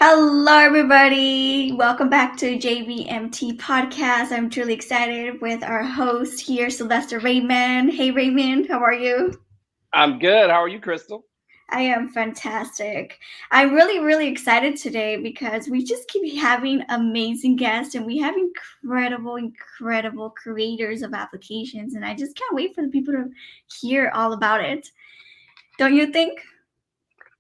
Hello, everybody. Welcome back to JVMT Podcast. I'm truly excited with our host here, Sylvester Raymond. Hey, Raymond, how are you? I'm good. How are you, Crystal? I am fantastic. I'm really excited today because we just keep having amazing guests and we have incredible creators of applications. And I just can't wait for the people to hear all about it. Don't you think?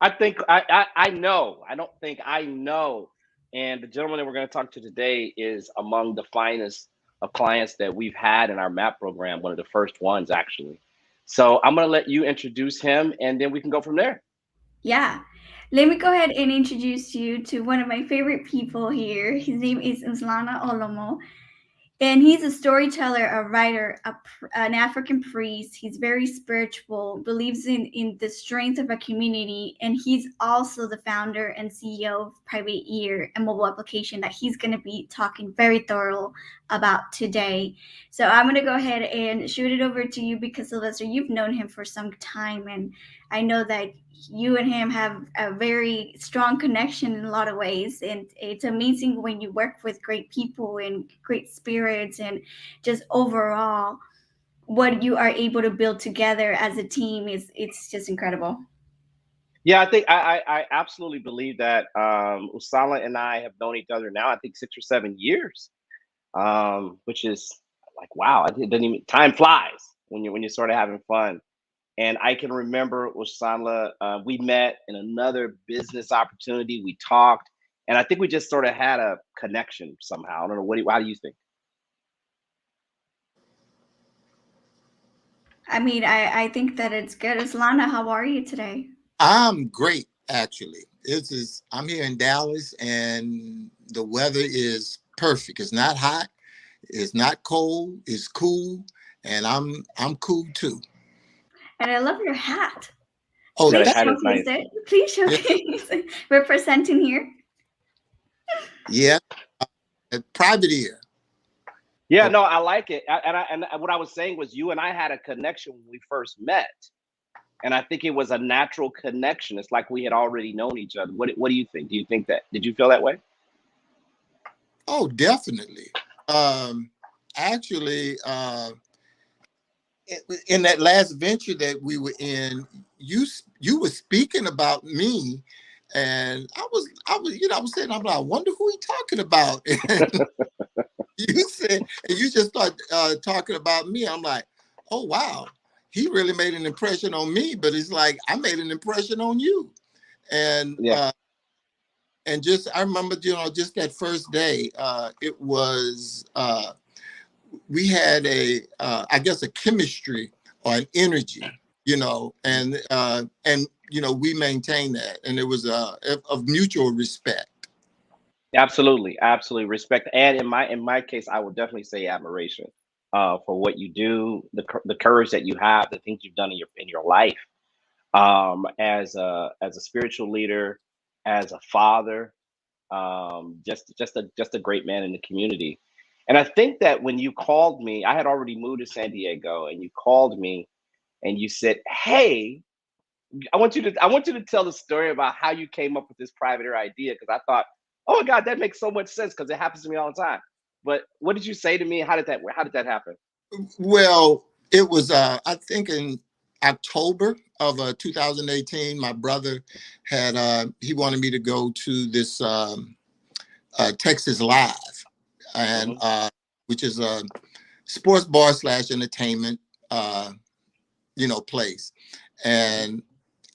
I think I know. I don't think I know. And the gentleman that we're going to talk to today is among the finest of clients that we've had in our MAP program, one of the first ones actually. So I'm going to let you introduce him, and then we can go from there. Yeah. Let me go ahead and introduce you to one of my favorite people here. His name is Oosanla Olomo. And he's a storyteller, a writer, an African priest. He's very spiritual, believes in the strength of a community, and he's also the founder and CEO of Private Ear, a mobile application that he's going to be talking very thorough about today. So I'm going to go ahead and shoot it over to you because Sylvester, you've known him for some time, and I know that you and him have a very strong connection in a lot of ways, and it's amazing when you work with great people and great spirits and just overall what you are able to build together as a team is it's just incredible. Yeah, I think I absolutely believe that Usala and I have known each other now, I think 6 or 7 years, which is like, wow, it doesn't even, time flies when you're sort of having fun. And I can remember Oosanla, we met in another business opportunity. We talked, and I think we just sort of had a connection somehow. I don't know. How do you think? I mean, I think that it's good. Islana, how are you today? I'm great, actually. I'm here in Dallas, and the weather is perfect. It's not hot, it's not cold, it's cool, and I'm cool too. And I love your hat. Oh, Yeah, Please that that, hat is showcase nice. it. Please yeah, showcase it. Representing here. yeah, private ear. Yeah, Oh, no, I like it. And what I was saying was, you and I had a connection when we first met, and I think it was a natural connection. It's like we had already known each other. What do you think? Do you think that? Did you feel that way? oh, definitely. Um, actually, in that last venture that we were in, you were speaking about me, and I was saying, I'm like, I wonder who he talking about. You said, and you just start talking about me. I'm like, oh wow, he really made an impression on me. But it's like I made an impression on you, and Yeah, uh, and just I remember, just that first day, it was we had I guess a chemistry or an energy, and we maintained that, and it was of mutual respect. absolutely, absolutely respect. And in my case, I would definitely say admiration for what you do, the courage that you have, the things you've done in your life, as a spiritual leader, as a father, just a great man in the community. And I think that when you called me, I had already moved to San Diego, and you called me and you said, "Hey, I want you to tell the story about how you came up with this private air idea," because I thought, "Oh my God, that makes so much sense because it happens to me all the time." But what did you say to me? How did that happen? Well, it was I think in October of 2018. My brother had he wanted me to go to this Texas Live, and Hmm. which is a sports bar slash entertainment uh, place, and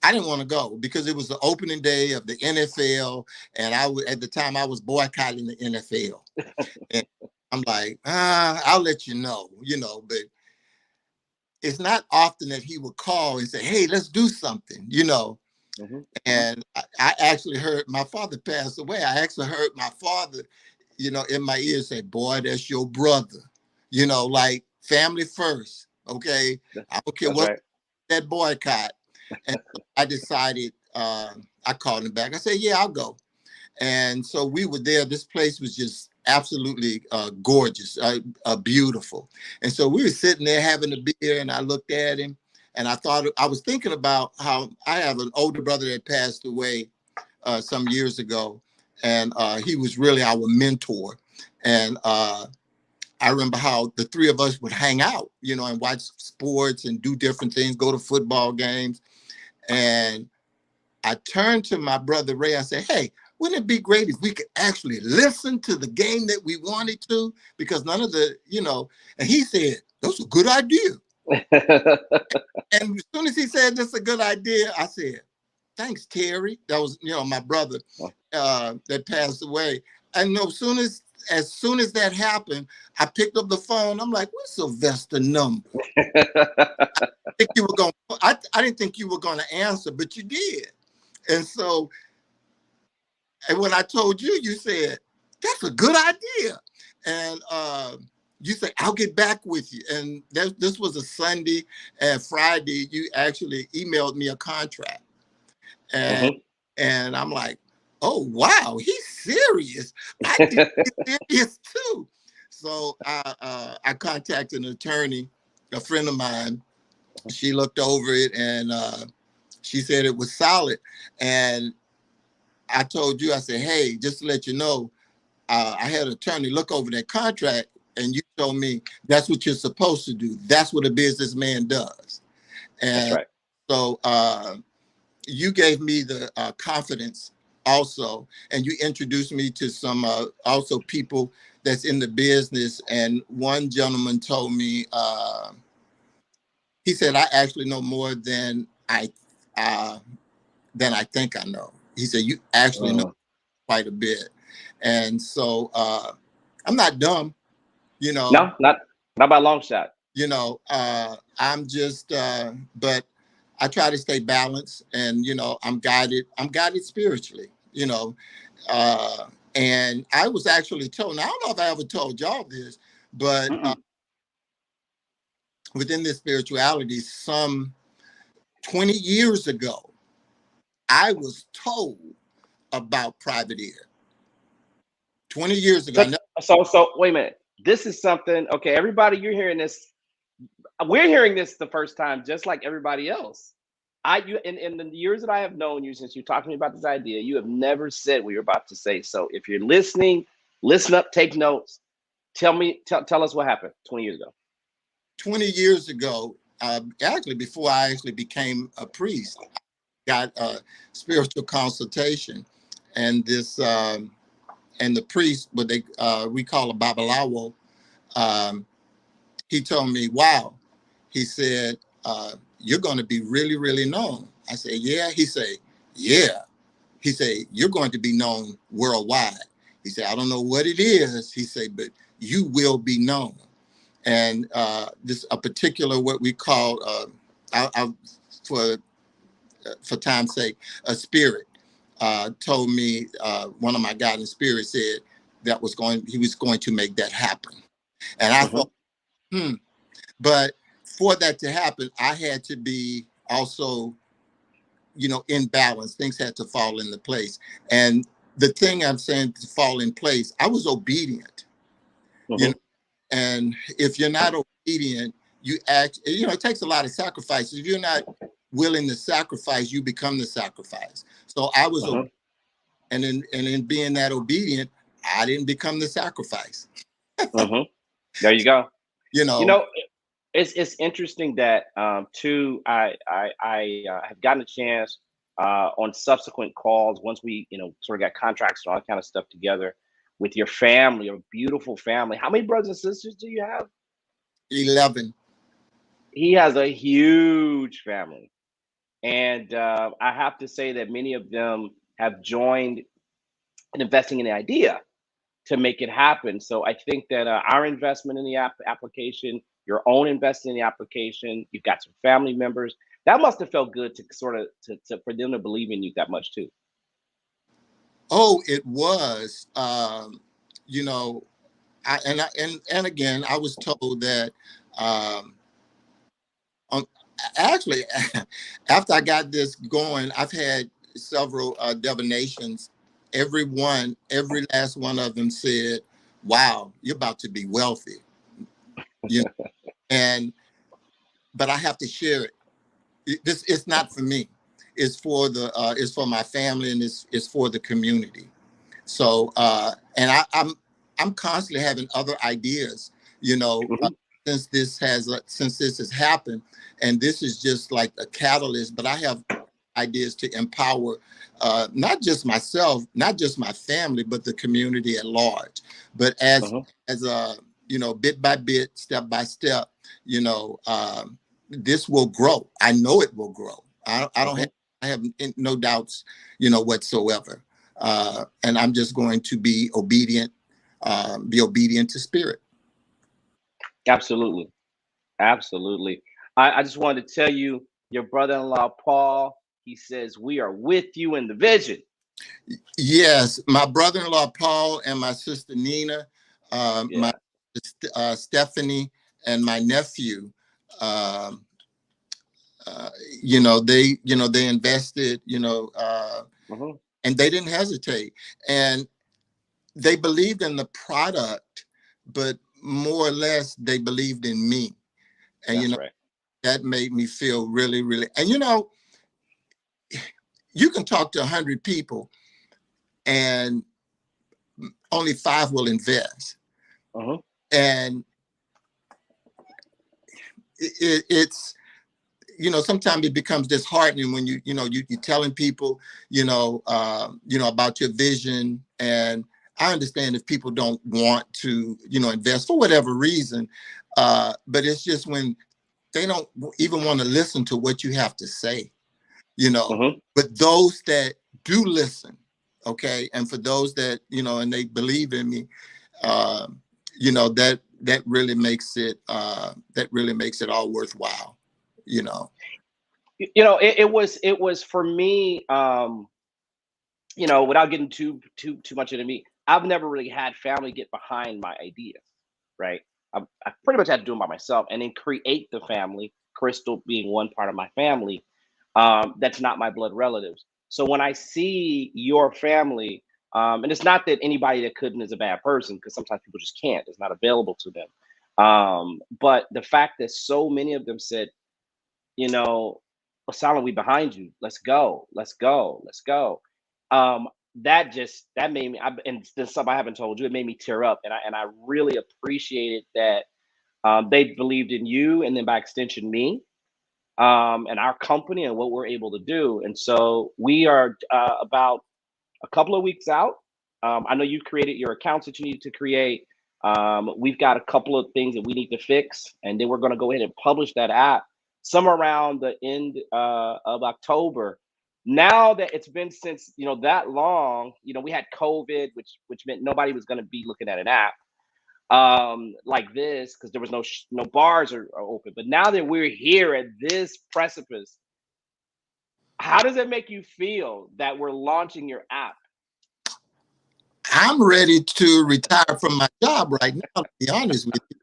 I didn't want to go because it was the opening day of the NFL, and at the time I was boycotting the NFL, and I'm like, I'll let but it's not often that he would call and say, "Hey, let's do something." Hmm. And I actually heard my father pass away. I actually heard my father, in my ear say, "Boy, that's your brother." Like family first. Okay, I don't care That's what right. that boycott. And I decided. I called him back. I said, "Yeah, I'll go." And so we were there. This place was just absolutely gorgeous, beautiful. And so we were sitting there having a beer, and I looked at him, and I was thinking about how I have an older brother that passed away some years ago, and he was really our mentor. And I remember how the three of us would hang out, and watch sports and do different things, go to football games. And I turned to my brother Ray. I said, "Hey, wouldn't it be great if we could actually listen to the game that we wanted to? Because none of And he said, "That's a good idea." And as soon as he said that's a good idea, I said, "Thanks, Terry." That was, my brother that passed away. And no, as soon as that happened, I picked up the phone. I'm like, "What's Sylvester number?" Think you were going. I didn't think you were going to answer, but you did. And so, and when I told you, you said, "That's a good idea." And you said, "I'll get back with you." And this was a Sunday, and Friday, you actually emailed me a contract. And Mm-hmm. and I'm like, "Oh, wow, he's serious. I think he's serious too." So I contacted an attorney, a friend of mine. She looked over it, and she said it was solid. And I told you, I said, "Hey, just to let you know, I had an attorney look over that contract, and you told me that's what you're supposed to do. That's what a businessman does." That's And right. so you gave me the confidence also, and you introduced me to some also people that's in the business. And one gentleman told me, he said, "I actually know more uh, than I think I know." He said, "You actually know Mm. quite a bit." And so I'm not dumb, you know, No, not by a long shot. I'm just, but I try to stay balanced, and, I'm guided spiritually, uh, and I was actually told, and I don't know if I ever told y'all this, but Mm-mm. within this spirituality, some 20 years ago, I was told about private ear. 20 years ago. So, so wait a minute. This is something. Okay, everybody, you're hearing this. We're hearing this the first time, just like everybody else. In the years that I have known you, since you talked to me about this idea, you have never said what you're about to say. So if you're listening, listen up, take notes. Tell us what happened 20 years ago. 20 years ago, actually, before I actually became a priest, got a spiritual consultation, and and the priest, what we call a babalawo, um, he told me, "Wow," he said, "You're going to be really, really known." I said, "Yeah." He said, "Yeah." He said, "You're going to be known worldwide." He said, "I don't know what it is." He said, "But you will be known." And this a particular what we call I, for time's sake, a spirit told me, one of my guiding spirits said he was going to make that happen. And I Mm-hmm. thought, but for that to happen, I had to be also, in balance. Things had to fall into place. And the thing I'm saying to fall in place, I was obedient, you know, Mm-hmm. and if you're not obedient, it takes a lot of sacrifices. If you're not willing to sacrifice, you become the sacrifice. So I was Mm-hmm. and in being that obedient, I didn't become the sacrifice. Mm-hmm. There you go. You You know, know, it's interesting that too. I have gotten a chance on subsequent calls once we sort of got contracts and all that kind of stuff together with your family, your beautiful family. How many brothers and sisters do you have? 11. He has a huge family, and I have to say that many of them have joined in investing in the idea to make it happen. So I think that our investment in the application, your own investment in the application, you've got some family members. That must have felt good to sort of for them to believe in you that much too. Oh, it was. You know, and again, I was told that. Um, on, Actually, after I got this going, I've had several divinations. Every last one of them said, "Wow, you're about to be wealthy." You know, and but I have to share it. This it's not for me. It's for my family, and it's for the community. So and I'm constantly having other ideas, you know, Hmm. since this has happened, and this is just like a catalyst. But I have ideas to empower not just myself, not just my family, but the community at large. But Hmm. as a you know, bit by bit, step by step, you know, this will grow. I know it will grow. I don't have Hmm. I have no doubts, you know, whatsoever. And I'm just going to be obedient to spirit. Absolutely. Absolutely. I just wanted to tell you, your brother-in-law Paul, he says we are with you in the vision. Yes, my brother-in-law Paul and my sister Nina, my Yeah. Stephanie, and my nephew. Um, uh, they invested, Hmm. and they didn't hesitate, and they believed in the product, but more or less they believed in me, and That's right. that made me feel really, really. And you can talk to 100 people, and only five will invest, Hmm. and it's sometimes it becomes disheartening when you're telling people about your vision. And I understand if people don't want to invest for whatever reason, but it's just when they don't even want to listen to what you have to say, Hmm. but those that do listen, okay, and for those that and they believe in me, uh, that really makes it all worthwhile, you know. It was for me. Without getting too much into me, I've never really had family get behind my ideas, right? I pretty much had to do them by myself, and then create the family. Crystal being one part of my family, that's not my blood relatives. So when I see your family, and it's not that anybody that couldn't is a bad person, because sometimes people just can't. It's not available to them. But the fact that so many of them said, you know, Osala, we behind you. Let's go. Let's go. Let's go. Um, that made me. And this something I haven't told you. It made me tear up, and I really appreciated that they believed in you, and then by extension me, and our company and what we're able to do. And so we are about a couple of weeks out. I know you created your accounts that you need to create. We've got a couple of things that we need to fix, and then we're going to go ahead and publish that app somewhere around the end of October. Now that it's been since that long, we had COVID, which meant nobody was going to be looking at an app like this because there was no bars are open. But now that we're here at this precipice, how does it make you feel that we're launching your app? I'm ready to retire from my job right now, to be honest with you.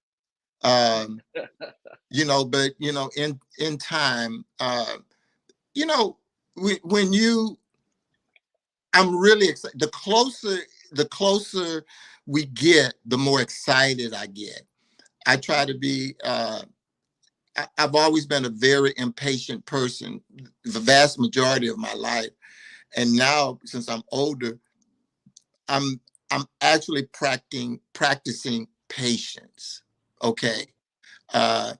But in time, you know, when you, I'm really excited. The closer we get, the more excited I get. I try to be. I've always been a very impatient person, the vast majority of my life, and now since I'm older, I'm I'm actually practicing patience. Okay, uh,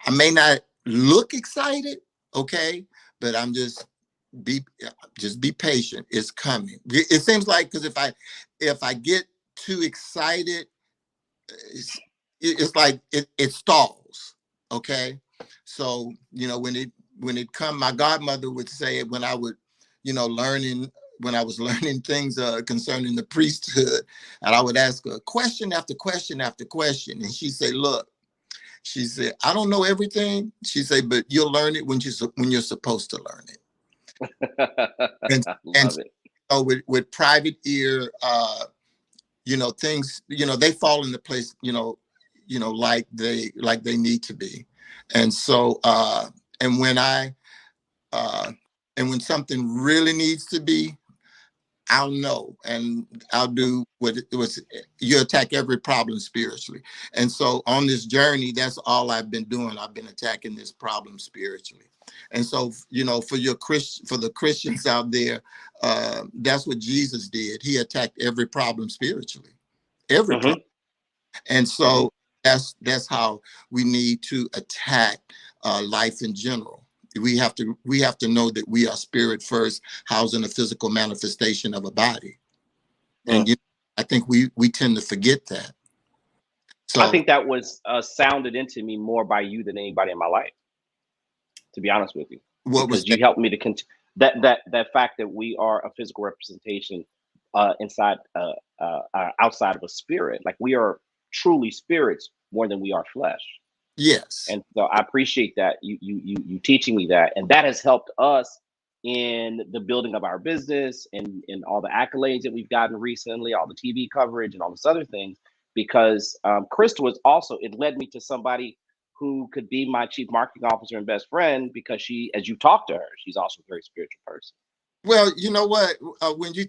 I may not look excited, okay, but be just be patient. It's coming. It seems like because if I get too excited, it's, it's like it stalls. Okay, so when it come, my godmother would say it when I would, learning when I was learning things concerning the priesthood, and I would ask her question after question after question, and she say, "Look," she said, "I don't know everything." She said, "But you'll learn it when you're supposed to learn it." And and Love it. with private ear, things, they fall into place, like they need to be. And so and when I uh and when something really needs to be, I'll know, and I'll do what it was. You attack every problem spiritually. And so on this journey, that's all I've been doing. I've been attacking this problem spiritually. And so, for for the Christians out there, that's what Jesus did. He attacked every problem spiritually, every problem. Mm-hmm. And Mm-hmm. so that's how we need to attack life in general. We have to know that we are spirit first, housing a physical manifestation of a body. And Mm. I think we tend to forget that. I So think that was sounded into me more by you than anybody in my life, to be honest with you, what was because that? you helped me to that fact that we are a physical representation inside outside of a spirit. Like we are truly spirits more than we are flesh. Yes. And so I appreciate that you teaching me that, and that has helped us in the building of our business and all the accolades that we've gotten recently, all the TV coverage and all this other things. Because Crystal was also, it led me to somebody who could be my chief marketing officer and best friend, because she, as you talk to her, she's also a very spiritual person. Well, you know what? When you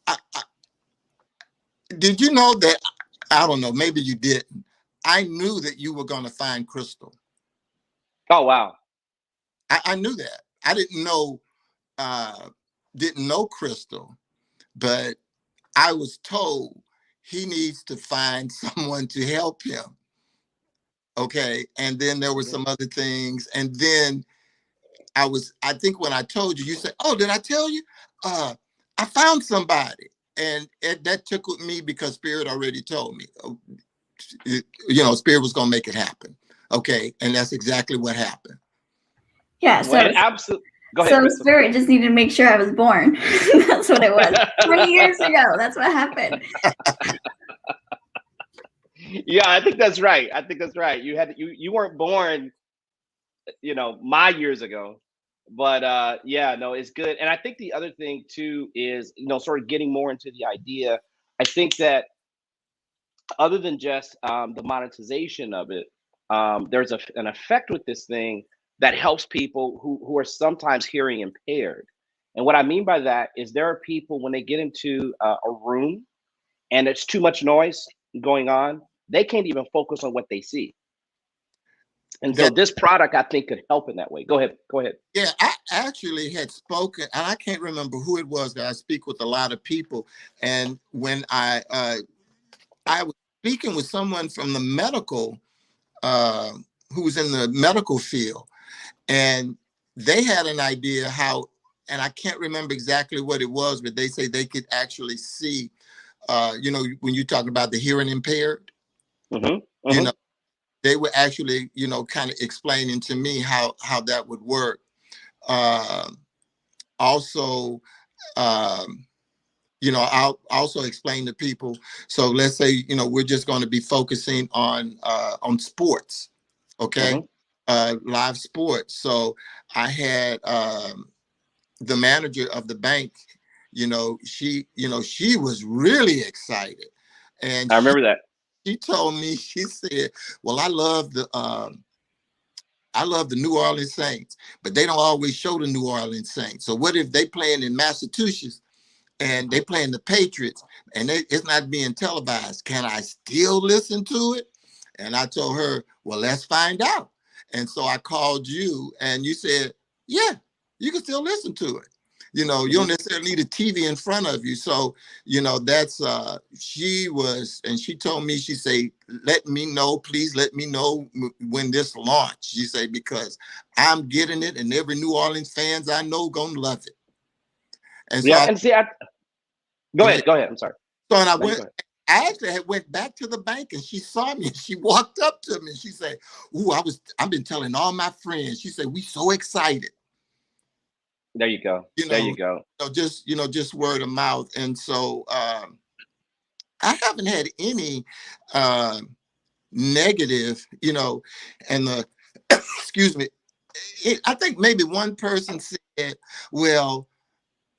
I, did you know that? I don't know. Maybe you didn't. I knew that you were going to find Crystal. Oh wow. I knew that. I didn't know Crystal, but I was told he needs to find someone to help him. Okay. And then there were Mhm. some other things. And then I think when I told you, you said, "Oh, did I tell you? Uh, I found somebody." And that tickled me because Spirit already told me, Spirit was going to make it happen. Okay. And that's exactly what happened. Yeah, Well, and absolutely. Go ahead, Crystal. Spirit just needed to make sure I was born. That's what it was. 20 years ago. That's what happened. Yeah, I think that's right. I think that's right. You weren't born, my years ago. But yeah, no, it's good. And I think the other thing too is, sort of getting more into the idea. I think that other than just the monetization of it, there's an effect with this thing that helps people who are sometimes hearing impaired. And what I mean by that is there are people, when they get into a room and it's too much noise going on, they can't even focus on what they see. And so That this product, I think, could help in that way. Go ahead. Go ahead. Yeah, I actually had spoken, and I can't remember who it was. That I speak with a lot of people, and when I was speaking with someone from the medical, uh, who was in the medical field, and they had an idea how, and I can't remember exactly what it was, but they say they could actually see. When you talk about the hearing impaired, Hmm. you Hmm. know, they were actually, kind of explaining to me how that would work. Uh, Also, um, I'll also explain to people. So let's say, we're just going to be focusing on sports, okay, Hmm. live sports. So I had the manager of the bank. She was really excited, and I remember that. she told me, she said, "Well, I love the New Orleans Saints, but they don't always show the New Orleans Saints. So what if they playing in Massachusetts and they playing the Patriots and it's not being televised? Can I still listen to it?" And I told her, "Well, let's find out." And so I called you and you said, "Yeah, you can still listen to it. You don't Hmm. necessarily need a TV in front of you." So, that's and she told me, she said, "Let me know, please let me know when this launch." She said, "Because I'm getting it and every New Orleans fans I know gonna love it." And so Yeah, I and see, go yeah. ahead. Go ahead. I'm sorry. So and I No, you went. go ahead. I actually had went back to the bank and she saw me and she walked up to me and she said, "Ooh, I've been telling all my friends." She said, "We so excited." There you go. You There you know, go. just word of mouth. And so I haven't had any uh, negative, and the excuse me. I think maybe one person said, "Well,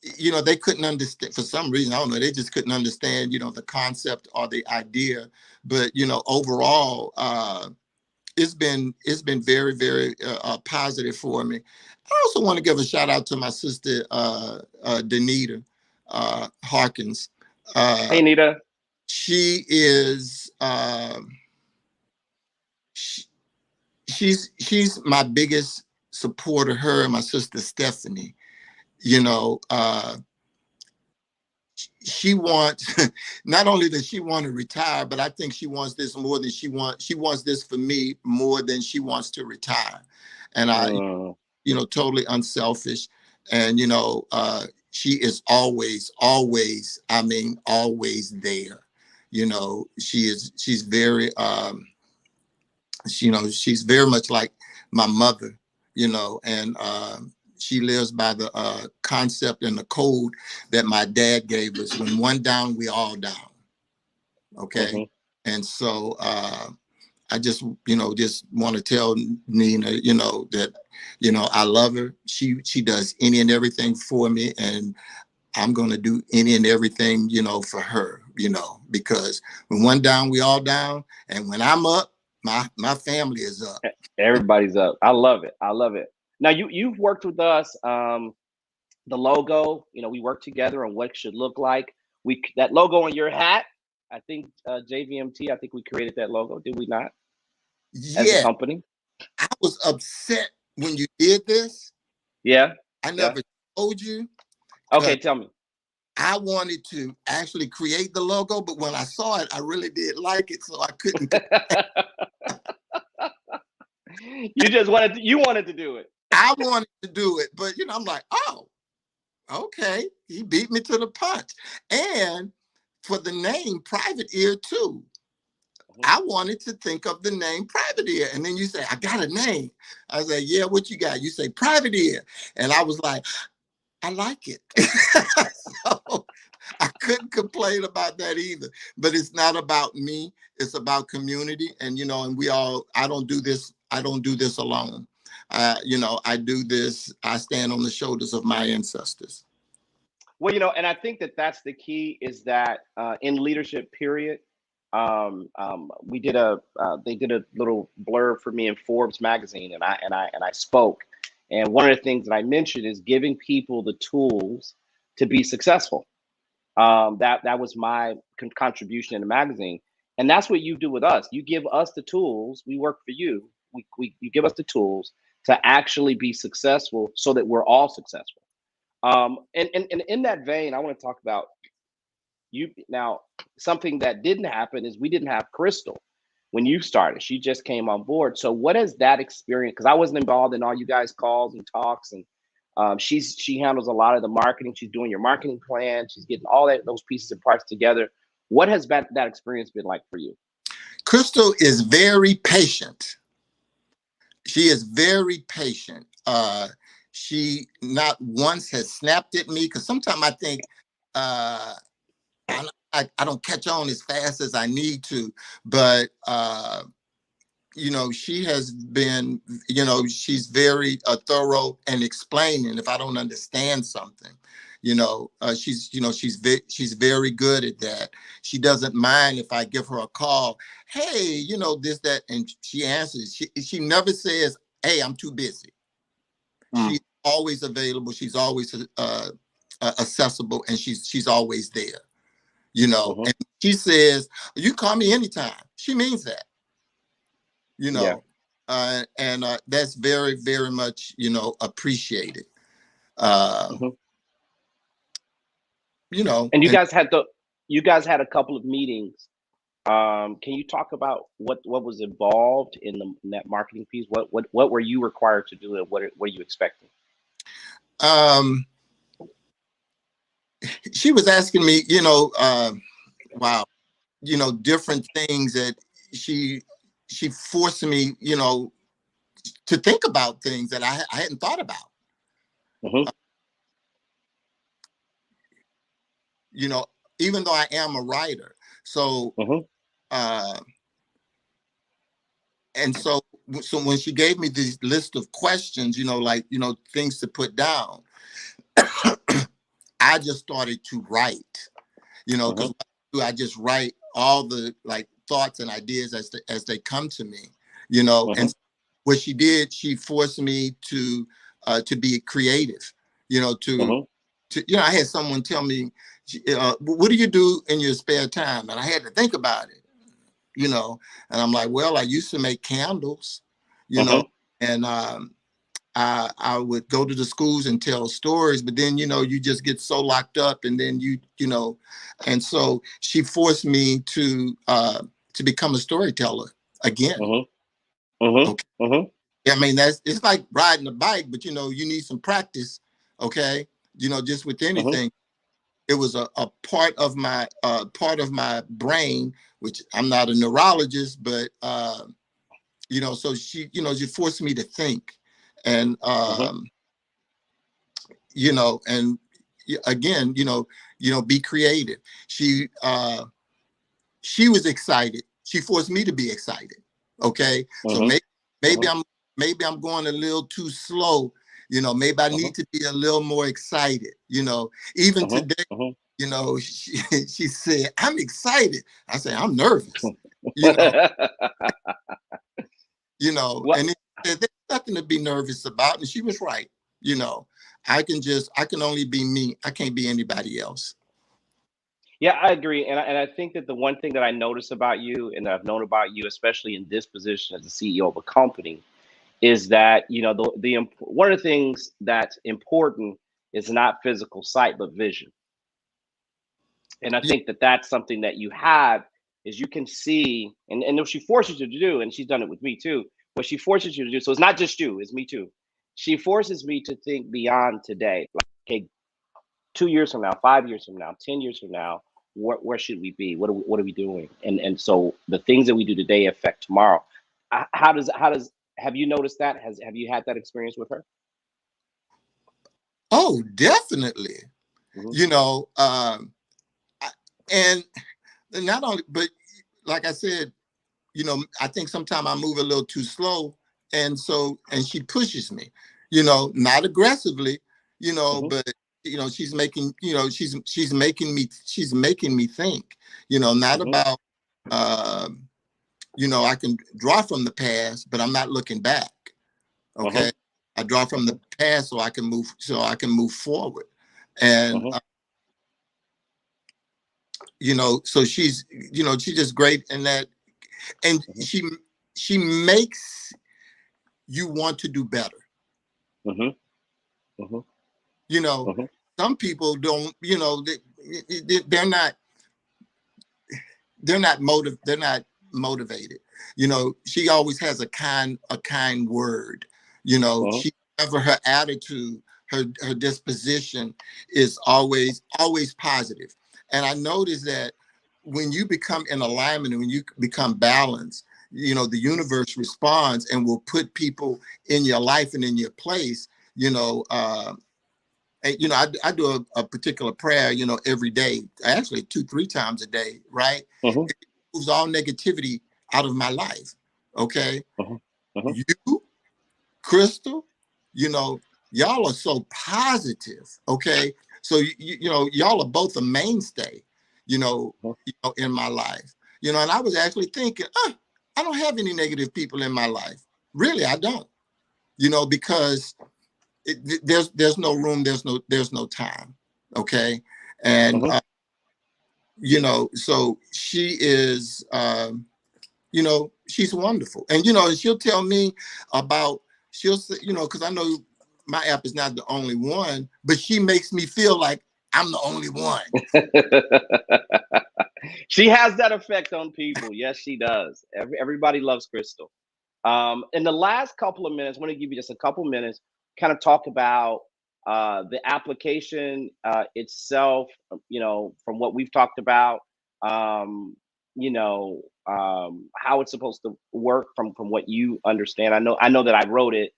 they couldn't understand for some reason. I don't know. They just couldn't understand, the concept or the idea." But overall, it's been very, very positive for me. I also want to give a shout out to my sister, Danita. Harkins. Hey, Nita. She is she's my biggest supporter. Her and my sister Stephanie. You know, she wants not only does she want to retire, but I think she wants this more than she wants this for me more than she wants to retire. And I, you know, totally unselfish. And you know, she is always, always, I mean, always there. You know, she's very you know, she's very much like my mother, you know, and she lives by the concept and the code that my dad gave us. When one down, we all down. Okay. And so I just, you know, just want to tell Nina, you know, that, you know, I love her. She does any and everything for me. And I'm going to do any and everything, you know, for her, you know, because when one down, we all down. And when I'm up, my family is up. Everybody's up. I love it. I love it. Now you've worked with us. The logo, you know, we worked together on what it should look like. That logo on your hat, I think JVMT, I think we created that logo, did we not? As a Yeah, company. I was upset when you did this. Yeah. I Yeah. never told you. Okay, tell me. I wanted to actually create the logo, but when I saw it, I really did like it, so I couldn't. You wanted to do it. I wanted to do it, but you know, I'm like, oh, okay. He beat me to the punch. And for the name Private Ear too, I wanted to think of the name Private Ear. And then you say, I got a name. I say, yeah, what you got? You say Private Ear. And I was like, I like it. So I couldn't complain about that either. But it's not about me. It's about community. And, you know, and I don't do this alone. You know, I do this, I stand on the shoulders of my ancestors. Well, you know, and I think that that's the key is that in leadership period, they did a little blurb for me in Forbes magazine, and I spoke. And one of the things that I mentioned is giving people the tools to be successful. That was my contribution in the magazine, and that's what you do with us. You give us the tools. We work for you. You give us the tools to actually be successful, so that we're all successful. And in that vein, I want to talk about you now. Something that didn't happen is we didn't have Crystal when you started. She just came on board. So what has that experience? Because I wasn't involved in all you guys' calls and talks, and she handles a lot of the marketing. She's doing your marketing plan. She's getting all those pieces and parts together. What has that experience been like for you? Crystal is very patient. She is very patient. She not once has snapped at me, because sometimes I think I don't catch on as fast as I need to, but you know, she has been, you know, she's very thorough and explaining if I don't understand something. You know, she's very good at that. She doesn't mind if I give her a call. Hey, you know, this, that, and she answers. She never says, hey, I'm too busy. She's always available. She's always accessible, and she's always there. You know, and she says, you call me anytime. She means that. You know, and that's very, very much, you know, appreciated. You know, And you guys had a couple of meetings. Can you talk about what was involved in that marketing piece? What were you required to do, and what are you expecting? She was asking me, you know, wow, you know, different things that she forced me, you know, to think about things that I hadn't thought about. You know, even though I am a writer, so and so when she gave me this list of questions, you know, like, you know, things to put down, I just started to write, you know, because I just write all the like thoughts and ideas as they come to me, you know. And what she did, she forced me to be creative, you know, I had someone tell me, what do you do in your spare time? And I had to think about it, and I'm like, well, I used to make candles, Mm-hmm. and I would go to the schools and tell stories, but then, you just get so locked up, and then and so she forced me to become a storyteller again. Mm-hmm. Mm-hmm. Okay. Mm-hmm. I mean, it's like riding a bike, but you need some practice. Okay. Just with Mm-hmm. anything, it was a part of my brain, which I'm not a neurologist, but so she forced me to think, and Mm-hmm. and again, be creative. She was excited. She forced me to be excited. Okay. So Mm-hmm. maybe I'm going a little too slow. Maybe I Mm-hmm. need to be a little more excited. Even today, Mm-hmm. she said, "I'm excited." I said, "I'm nervous." You know, What? and it said, there's nothing to be nervous about. And she was right. You know, I can only be me. I can't be anybody else. Yeah, I agree, and I think that the one thing that I notice about you, and that I've known about you, especially in this position as the CEO of a company, is that one of the things that's important is not physical sight but vision. And I Yeah. think that that's something that you have, is you can see, and what she forces you to do, and she's done it with me too, what she forces you to do, so it's not just you, it's me too. She forces me to think beyond today, like, okay, 2 years from now, 5 years from now, 10 years from now, where should we be? What are we doing? And so the things that we do today affect tomorrow. How does have you noticed that? Have you had that experience with her? Oh, definitely. Hmm. You know, I- and not only, but like I said, I think sometimes I move a little too slow, and she pushes me, not aggressively, Hmm. but she's making me think, not Hmm. about, uh, I can draw from the past, but I'm not looking back. Okay, Hmm. I draw from the Hmm. past so I can move forward, and Hmm. so she's just great in that, and Hmm. she makes you want to do better. Hmm. Hmm. You know, Hmm. some people don't. They're not. They're not motivated. She always has a kind word. Hmm. She ever her attitude, her disposition is always positive. And I notice that when you become in alignment and when you become balanced, the universe responds and will put people in your life and in your place. You know, I do a particular prayer, every day, actually 2-3 times a day, right? Hmm. It moves all negativity out of my life. Okay. Hmm. Hmm. You, Crystal, you know, y'all are so positive. Okay. So, y'all are both a mainstay, in my life, and I was actually thinking, I don't have any negative people in my life. Really, I don't, because there's no room, there's no time. Okay. And Hmm. so she is, she's wonderful. And she'll tell me about, she'll say, because I know my app is not the only one, but she makes me feel like I'm the only one. She has that effect on people. Yes, she does. Everybody loves Crystal. In the last couple of minutes, I want to give you just a couple minutes, kind of talk about the application itself. From what we've talked about, um, how it's supposed to work from what you understand. I know that I wrote it,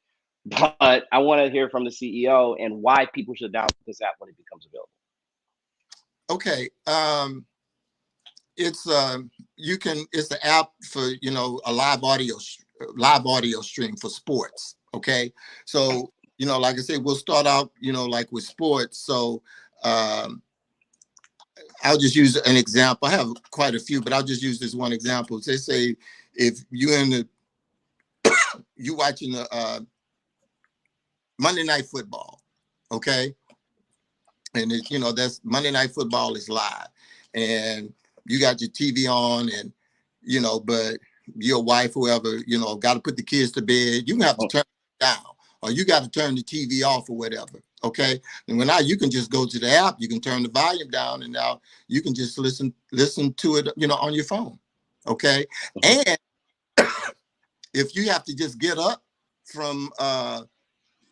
but I want to hear from the CEO and why people should download this app when it becomes available. Okay. It's it's the app for, a live audio stream for sports. Okay. So, like I said, we'll start out, like with sports. So, um, I'll just use an example. I have quite a few, but I'll just use this one example. They say if you watching the Monday Night Football, okay, and that's Monday Night Football is live, and you got your TV on, and but your wife, whoever, got to put the kids to bed. You have to turn it down, or you got to turn the TV off or whatever. Okay, and now you can just go to the app, you can turn the volume down, and now you can just listen to it, on your phone. Okay, and if you have to just get up from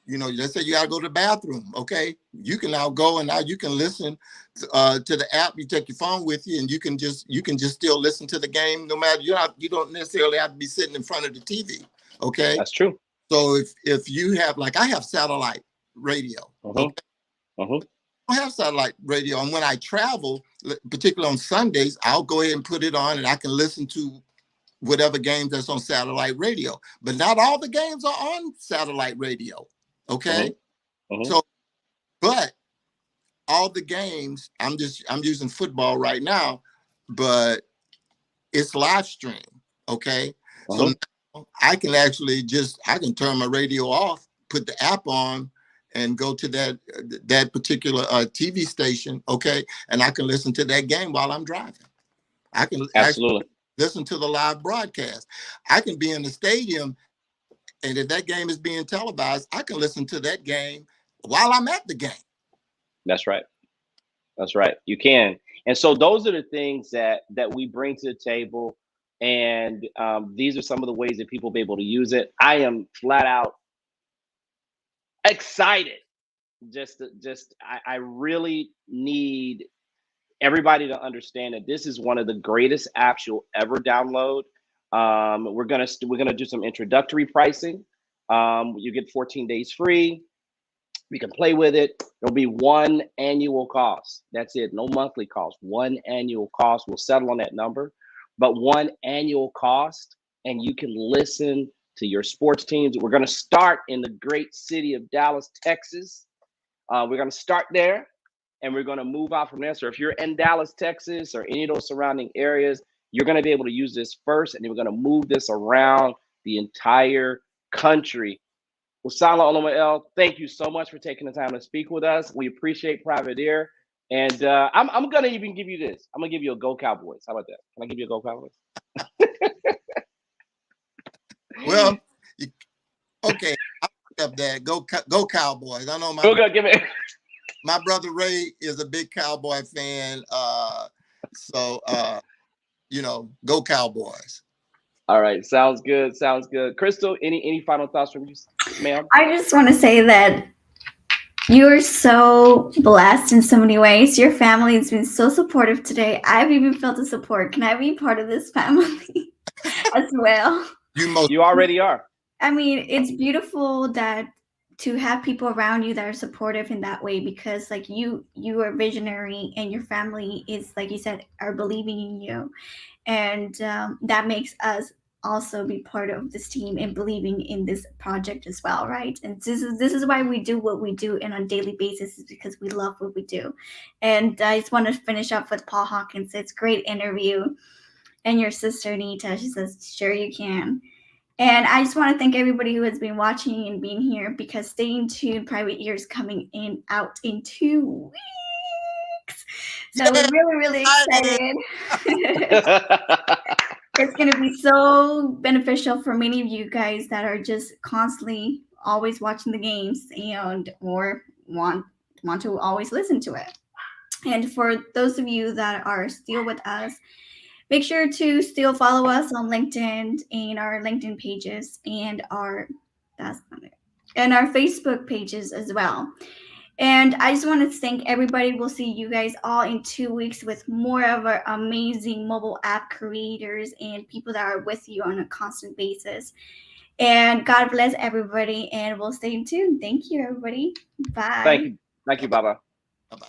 let's say you got to go to the bathroom. Okay, you can now go, and now you can listen to the app. You take your phone with you, and you can just still listen to the game, no matter you don't necessarily have to be sitting in front of the TV. Okay, That's true. so if you have, like, I have satellite radio. Okay, I have satellite radio, and when I travel, particularly on Sundays, I'll go ahead and put it on, and I can listen to whatever games that's on satellite radio. But not all the games are on satellite radio. Okay. So, but all the games, I'm using football right now, but it's live stream. Okay. So now I can actually I can turn my radio off, put the app on, and go to that particular TV station. Okay. And I can listen to that game while I'm driving. I can actually listen to the live broadcast. I can be in the stadium, and if that game is being televised, I can listen to that game while I'm at the game. That's right. That's right. You can. And so those are the things that we bring to the table. And these are some of the ways that people will be able to use it. I am flat out excited. I really need everybody to understand that this is one of the greatest apps you'll ever download. We're gonna do some introductory pricing. You get 14 days free. You can play with it. There'll be one annual cost. That's it. No monthly cost. One annual cost. We'll settle on that number, but one annual cost, and you can listen to your sports teams. We're going to start in the great city of Dallas, Texas. We're going to start there, and we're going to move out from there. So if you're in Dallas, Texas, or any of those surrounding areas, you're going to be able to use this first, and then we're going to move this around the entire country. Oosanla Olomo L, thank you so much for taking the time to speak with us. We appreciate Private Ear. And I'm going to even give you this. I'm going to give you a Go Cowboys. How about that? Can I give you a Go Cowboys? Well, okay. I'll accept that. Go Cowboys. I know my brother Ray is a big Cowboy fan. So, go Cowboys. All right. Sounds good. Sounds good. Crystal, any final thoughts from you, ma'am? I just want to say that you're so blessed in so many ways. Your family has been so supportive today. I've even felt the support. Can I be part of this family as well? You already are. I mean, it's beautiful that to have people around you that are supportive in that way, because like you are visionary, and your family is, like you said, are believing in you, and that makes us also be part of this team and believing in this project as well, right? And this is why we do what we do and on a daily basis, is because we love what we do. And I just want to finish up with Paul Hawkins. It's great interview, and your sister Nita, she says, sure you can. And I just want to thank everybody who has been watching and being here, because staying tuned, Private Ears coming out in 2 weeks. So we're really, really excited. It's going to be so beneficial for many of you guys that are just constantly always watching the games or want to always listen to it. And for those of you that are still with us, make sure to still follow us on LinkedIn and our LinkedIn pages and our Facebook pages as well. And I just want to thank everybody. We'll see you guys all in 2 weeks with more of our amazing mobile app creators and people that are with you on a constant basis. And God bless everybody, and we'll stay tuned. Thank you, everybody. Bye. Thank you. Thank you, Baba. Bye-bye.